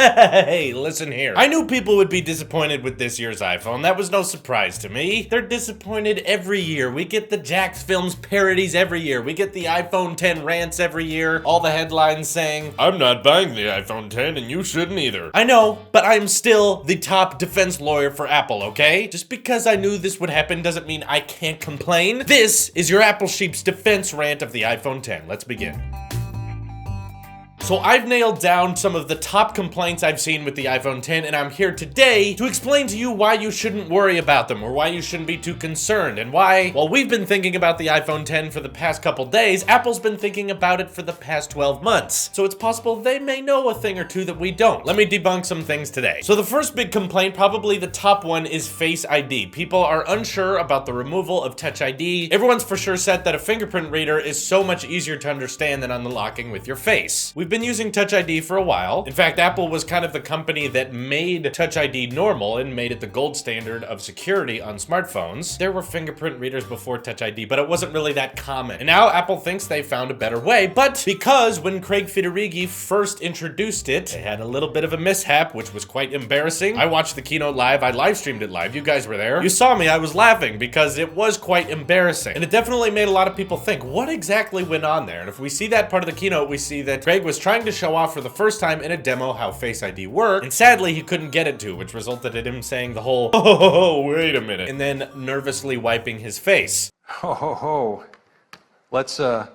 Hey, listen here. I knew people would be disappointed with this year's iPhone. That was no surprise to me. They're disappointed every year. We get the Jax Films parodies every year. We get the iPhone 10 rants every year. All the headlines saying, I'm not buying the iPhone 10 and you shouldn't either. I know, but I'm still the top defense lawyer for Apple, okay? Just because I knew this would happen doesn't mean I can't complain. This is your Apple Sheep's defense rant of the iPhone 10. Let's begin. So I've nailed down some of the top complaints I've seen with the iPhone 10, and I'm here today to explain to you why you shouldn't worry about them, or why you shouldn't be too concerned, and why, while we've been thinking about the iPhone 10 for the past couple days, Apple's been thinking about it for the past 12 months. So it's possible they may know a thing or two that we don't. Let me debunk some things today. So the first big complaint, probably the top one, is Face ID. People are unsure about the removal of Touch ID. Everyone's for sure said that a fingerprint reader is so much easier to understand than unlocking with your face. We've been using Touch ID for a while. In fact, Apple was kind of the company that made Touch ID normal and made it the gold standard of security on smartphones. There were fingerprint readers before Touch ID, but it wasn't really that common. And now Apple thinks they found a better way, but because when Craig Federighi first introduced it, they had a little bit of a mishap, which was quite embarrassing. I watched the keynote live, I live streamed it live, you guys were there. You saw me, I was laughing because it was quite embarrassing. And it definitely made a lot of people think, what exactly went on there? And if we see that part of the keynote, we see that Craig was trying to show off for the first time in a demo how Face ID worked, and sadly he couldn't get it to, which resulted in him saying the whole, oh, wait a minute, and then nervously wiping his face. Ho. Let's go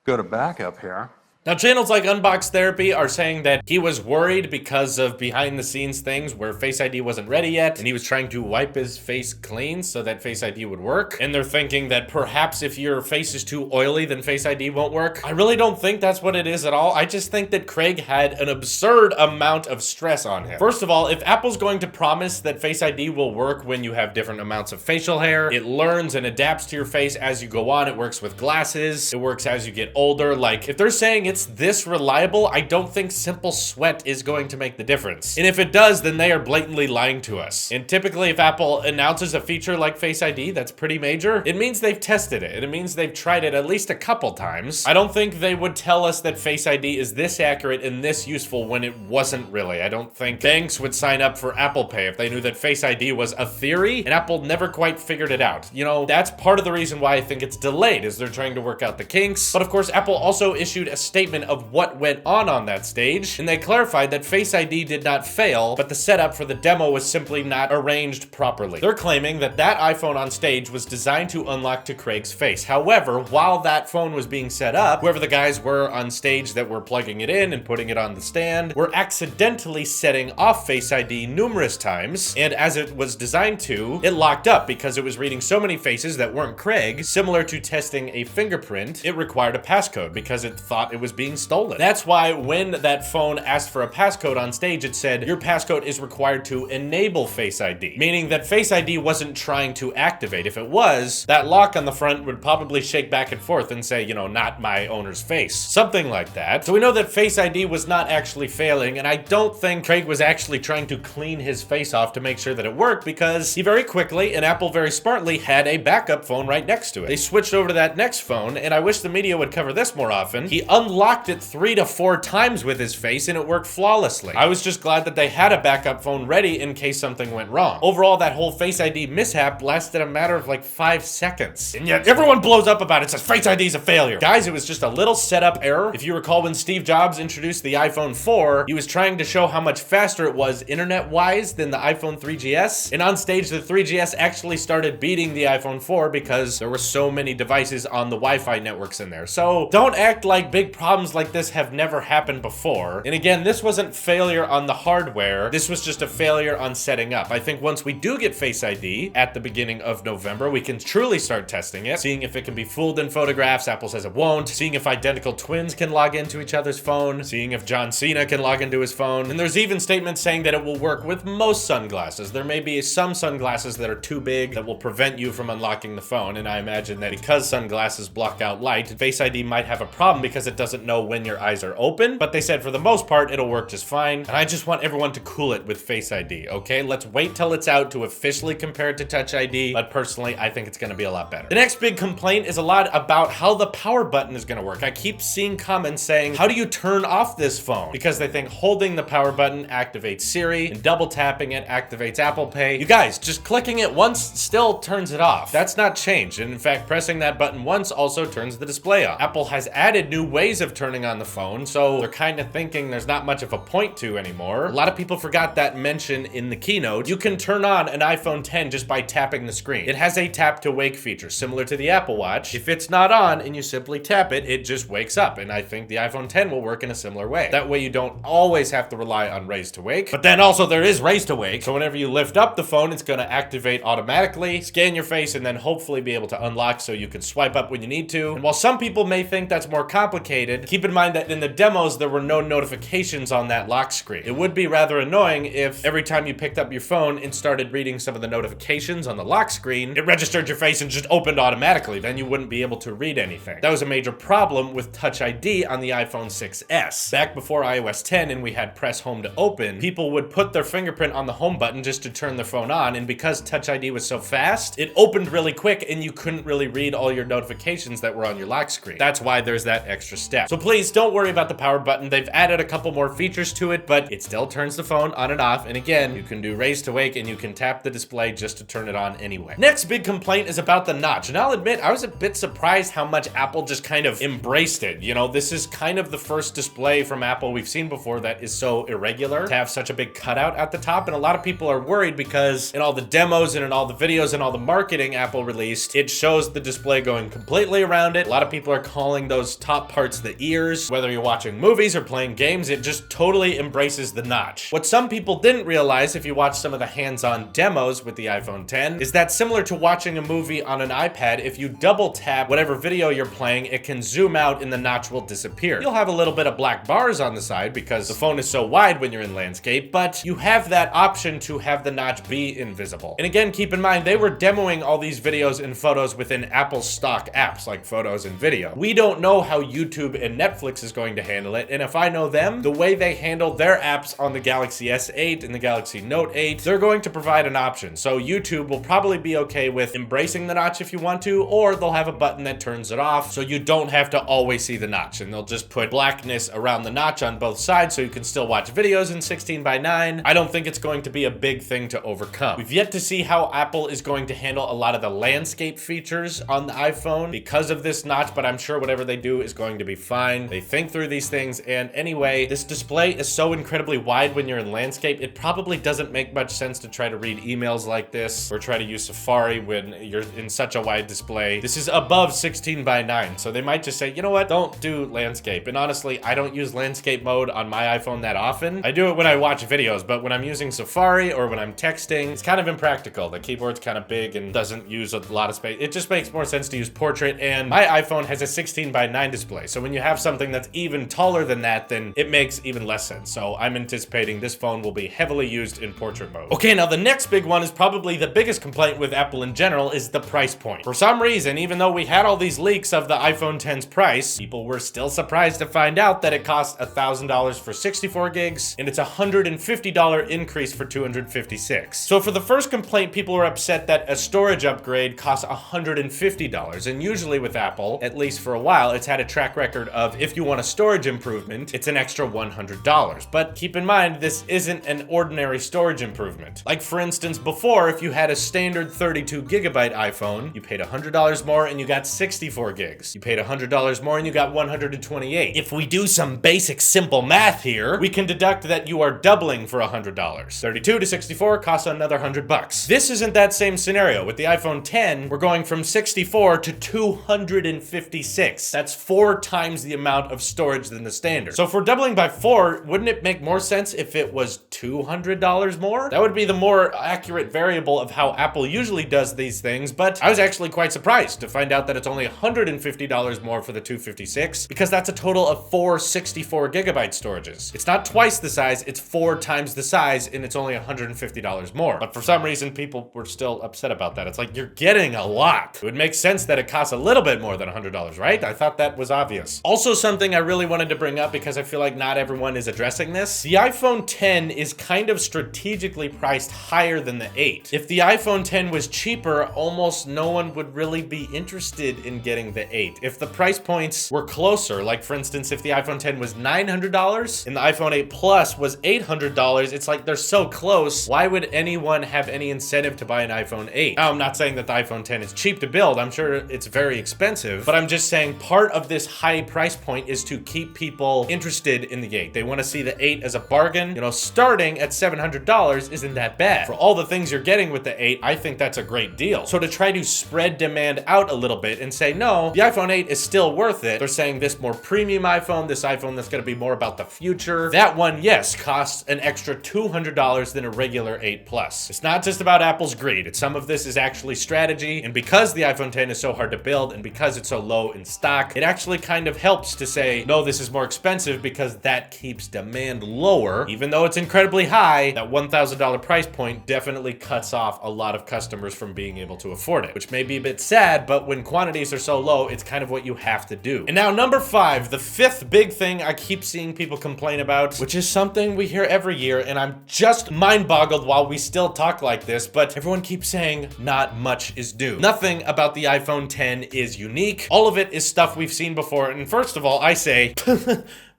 to backup here. Now, channels like Unbox Therapy are saying that he was worried because of behind-the-scenes things where Face ID wasn't ready yet, and he was trying to wipe his face clean so that Face ID would work. And they're thinking that perhaps if your face is too oily, then Face ID won't work. I really don't think that's what it is at all. I just think that Craig had an absurd amount of stress on him. First of all, if Apple's going to promise that Face ID will work when you have different amounts of facial hair, it learns and adapts to your face as you go on, it works with glasses, it works as you get older. Like, if they're saying it's this reliable, I don't think simple sweat is going to make the difference. And if it does, then they are blatantly lying to us. And typically, if Apple announces a feature like Face ID that's pretty major, it means they've tested it, and it means they've tried it at least a couple times. I don't think they would tell us that Face ID is this accurate and this useful when it wasn't really. I don't think banks would sign up for Apple Pay if they knew that Face ID was a theory, and Apple never quite figured it out. You know, that's part of the reason why I think it's delayed, is they're trying to work out the kinks. But of course, Apple also issued a statement of what went on that stage, and they clarified that Face ID did not fail, but the setup for the demo was simply not arranged properly. They're claiming that that iPhone on stage was designed to unlock to Craig's face. However, while that phone was being set up, whoever the guys were on stage that were plugging it in and putting it on the stand were accidentally setting off Face ID numerous times, and as it was designed to, it locked up because it was reading so many faces that weren't Craig. Similar to testing a fingerprint, it required a passcode because it thought it was being stolen. That's why when that phone asked for a passcode on stage, it said, your passcode is required to enable Face ID, meaning that Face ID wasn't trying to activate. If it was, that lock on the front would probably shake back and forth and say, you know, not my owner's face. Something like that. So we know that Face ID was not actually failing, and I don't think Craig was actually trying to clean his face off to make sure that it worked, because he very quickly, and Apple very smartly, had a backup phone right next to it. They switched over to that next phone, and I wish the media would cover this more often. He unlocked it 3 to 4 times with his face, and it worked flawlessly. I was just glad that they had a backup phone ready in case something went wrong. Overall, that whole Face ID mishap lasted a matter of like 5 seconds. And yet everyone blows up about it, says Face ID is a failure. Guys, it was just a little setup error. If you recall when Steve Jobs introduced the iPhone 4, he was trying to show how much faster it was internet-wise than the iPhone 3GS. And on stage, the 3GS actually started beating the iPhone 4 because there were so many devices on the Wi-Fi networks in there. So don't act like big problems like this have never happened before. And again, this wasn't failure on the hardware. This was just a failure on setting up. I think once we do get Face ID at the beginning of November, we can truly start testing it, seeing if it can be fooled in photographs. Apple says it won't. Seeing if identical twins can log into each other's phone. Seeing if John Cena can log into his phone. And there's even statements saying that it will work with most sunglasses. There may be some sunglasses that are too big that will prevent you from unlocking the phone. And I imagine that because sunglasses block out light, Face ID might have a problem because it doesn't doesn't know when your eyes are open, but they said for the most part, it'll work just fine. And I just want everyone to cool it with Face ID, okay? Let's wait till it's out to officially compare it to Touch ID, but personally, I think it's gonna be a lot better. The next big complaint is a lot about how the power button is gonna work. I keep seeing comments saying, how do you turn off this phone? Because they think holding the power button activates Siri and double tapping it activates Apple Pay. You guys, just clicking it once still turns it off. That's not changed. And in fact, pressing that button once also turns the display on. Apple has added new ways of turning on the phone, so they're kind of thinking there's not much of a point to anymore. A lot of people forgot that mention in the keynote. You can turn on an iPhone 10 just by tapping the screen. It has a tap to wake feature, similar to the Apple Watch. If it's not on and you simply tap it, it just wakes up. And I think the iPhone 10 will work in a similar way. That way you don't always have to rely on raise to wake, but then also there is raise to wake. So whenever you lift up the phone, it's gonna activate automatically, scan your face, and then hopefully be able to unlock so you can swipe up when you need to. And while some people may think that's more complicated, keep in mind that in the demos, there were no notifications on that lock screen. It would be rather annoying if every time you picked up your phone and started reading some of the notifications on the lock screen, it registered your face and just opened automatically. Then you wouldn't be able to read anything. That was a major problem with Touch ID on the iPhone 6s. Back before iOS 10 and we had press home to open, people would put their fingerprint on the home button just to turn their phone on, and because Touch ID was so fast, it opened really quick and you couldn't really read all your notifications that were on your lock screen. That's why there's that extra step. So please don't worry about the power button. They've added a couple more features to it, but it still turns the phone on and off. And again, you can do raise to wake and you can tap the display just to turn it on anyway. Next big complaint is about the notch. And I'll admit, I was a bit surprised how much Apple just kind of embraced it. You know, this is kind of the first display from Apple we've seen before that is so irregular to have such a big cutout at the top. And a lot of people are worried because in all the demos and in all the videos and all the marketing Apple released, it shows the display going completely around it. A lot of people are calling those top parts the ears. Whether you're watching movies or playing games, it just totally embraces the notch. What some people didn't realize if you watch some of the hands-on demos with the iPhone 10 is that similar to watching a movie on an iPad, if you double tap whatever video you're playing, it can zoom out and the notch will disappear. You'll have a little bit of black bars on the side because the phone is so wide when you're in landscape, but you have that option to have the notch be invisible. And again, keep in mind, they were demoing all these videos and photos within Apple's stock apps like Photos and Video. We don't know how YouTube and Netflix is going to handle it, and if I know them, the way they handle their apps on the Galaxy S8 and the Galaxy Note 8, they're going to provide an option. So YouTube will probably be okay with embracing the notch if you want to, or they'll have a button that turns it off so you don't have to always see the notch, and they'll just put blackness around the notch on both sides so you can still watch videos in 16:9. I don't think it's going to be a big thing to overcome. We've yet to see how Apple is going to handle a lot of the landscape features on the iPhone because of this notch, but I'm sure whatever they do is going to be fine. They think through these things, and anyway, this display is so incredibly wide when you're in landscape, it probably doesn't make much sense to try to read emails like this or try to use Safari when you're in such a wide display. This is above 16:9, so they might just say, you know what, don't do landscape. And honestly, I don't use landscape mode on my iPhone that often. I do it when I watch videos, but when I'm using Safari or when I'm texting, it's kind of impractical. The keyboard's kind of big and doesn't use a lot of space. It just makes more sense to use portrait, and my iPhone has a 16:9 display. So when you have something that's even taller than that, then it makes even less sense. So I'm anticipating this phone will be heavily used in portrait mode. Okay, now the next big one is probably the biggest complaint with Apple in general is the price point. For some reason, even though we had all these leaks of the iPhone 10's price, people were still surprised to find out that it costs $1,000 for 64 gigs, and it's a $150 increase for 256. So for the first complaint, people were upset that a storage upgrade costs $150, and usually with Apple, at least for a while, it's had a track record of if you want a storage improvement, it's an extra $100. But keep in mind, this isn't an ordinary storage improvement. Like for instance, before, if you had a standard 32 gigabyte iPhone, you paid $100 more and you got 64 gigs. You paid $100 more and you got 128. If we do some basic simple math here, we can deduct that you are doubling for $100. 32 to 64 costs another $100. This isn't that same scenario. With the iPhone 10, we're going from 64 to 256. That's 4 times the amount of storage than the standard. So if we're doubling by 4, wouldn't it make more sense if it was $200 more? That would be the more accurate variable of how Apple usually does these things, but I was actually quite surprised to find out that it's only $150 more for the 256, because that's a total of 4 64 gigabyte storages. It's not twice the size, it's 4 times the size, and it's only $150 more. But for some reason, people were still upset about that. It's like, you're getting a lot. It would make sense that it costs a little bit more than $100, right? I thought that was obvious. Also, something I really wanted to bring up because I feel like not everyone is addressing this. The iPhone 10 is kind of strategically priced higher than the 8. If the iPhone 10 was cheaper, almost no one would really be interested in getting the 8. If the price points were closer, like for instance, if the iPhone 10 was $900 and the iPhone 8 Plus was $800, it's like they're so close. Why would anyone have any incentive to buy an iPhone 8? Now, I'm not saying that the iPhone 10 is cheap to build. I'm sure it's very expensive, but I'm just saying part of this high price point is to keep people interested in the 8. They want to see the 8 as a bargain. You know, starting at $700 isn't that bad. For all the things you're getting with the 8, I think that's a great deal. So to try to spread demand out a little bit and say, no, the iPhone 8 is still worth it. They're saying this more premium iPhone, this iPhone that's going to be more about the future. That one, yes, costs an extra $200 than a regular 8 Plus. It's not just about Apple's greed. Some of this is actually strategy. And because the iPhone 10 is so hard to build and because it's so low in stock, it actually kind of helps to say, no, this is more expensive because that keeps demand lower. Even though it's incredibly high, that $1,000 price point definitely cuts off a lot of customers from being able to afford it, which may be a bit sad, but when quantities are so low, it's kind of what you have to do. And now number 5, the 5th big thing I keep seeing people complain about, which is something we hear every year, and I'm just mind boggled while we still talk like this, but everyone keeps saying not much is new. Nothing about the iPhone 10 is unique. All of it is stuff we've seen before. And first of all, I say,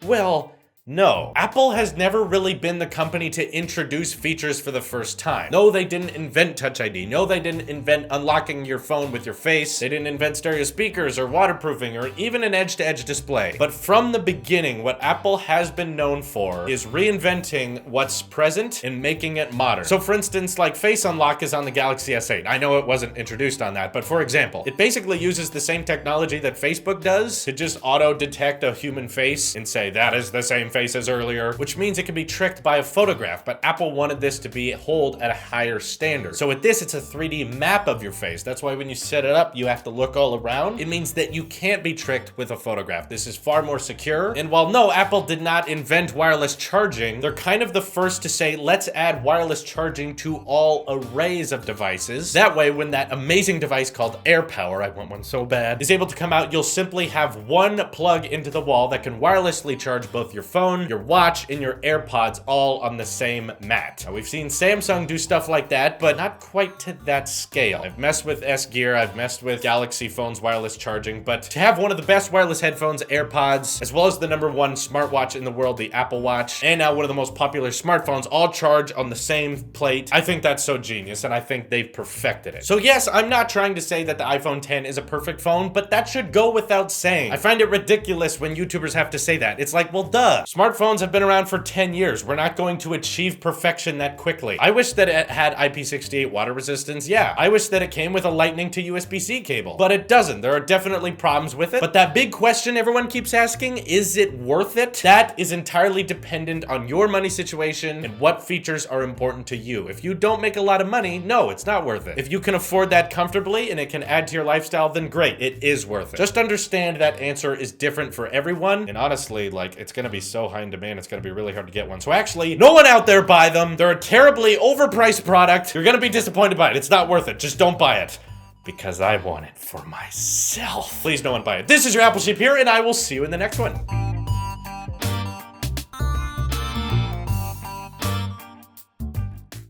well, no. Apple has never really been the company to introduce features for the first time. No, they didn't invent Touch ID. No, they didn't invent unlocking your phone with your face. They didn't invent stereo speakers or waterproofing or even an edge-to-edge display. But from the beginning, what Apple has been known for is reinventing what's present and making it modern. So for instance, like Face Unlock is on the Galaxy S8. I know it wasn't introduced on that, but for example, it basically uses the same technology that Facebook does to just auto-detect a human face and say, that is the same face as earlier, which means it can be tricked by a photograph, but Apple wanted this to be held at a higher standard. So with this, it's a 3D map of your face. That's why when you set it up, you have to look all around. It means that you can't be tricked with a photograph. This is far more secure. And while no, Apple did not invent wireless charging, they're kind of the first to say, let's add wireless charging to all arrays of devices. That way, when that amazing device called AirPower, I want one so bad, is able to come out, you'll simply have one plug into the wall that can wirelessly charge both your phone, your watch, and your AirPods all on the same mat. Now, we've seen Samsung do stuff like that, but not quite to that scale. I've messed with S Gear, I've messed with Galaxy phones wireless charging, but to have one of the best wireless headphones, AirPods, as well as the #1 smartwatch in the world, the Apple Watch, and now one of the most popular smartphones, all charge on the same plate, I think that's so genius, and I think they've perfected it. So yes, I'm not trying to say that the iPhone 10 is a perfect phone, but that should go without saying. I find it ridiculous when YouTubers have to say that. It's like, well, duh. Smartphones have been around for 10 years. We're not going to achieve perfection that quickly. I wish that it had IP68 water resistance. Yeah. I wish that it came with a lightning to USB-C cable, but it doesn't. There are definitely problems with it. But that big question everyone keeps asking, is it worth it? That is entirely dependent on your money situation and what features are important to you. If you don't make a lot of money, no, it's not worth it. If you can afford that comfortably and it can add to your lifestyle, then great, it is worth it. Just understand that answer is different for everyone. And honestly, like, it's gonna be so high in demand, it's gonna be really hard to get one. So actually, no one out there buy them. They're a terribly overpriced product. You're gonna be disappointed by it. It's not worth it. Just don't buy it. Because I want it for myself. Please, no one buy it. This is your Apple Sheep here, and I will see you in the next one.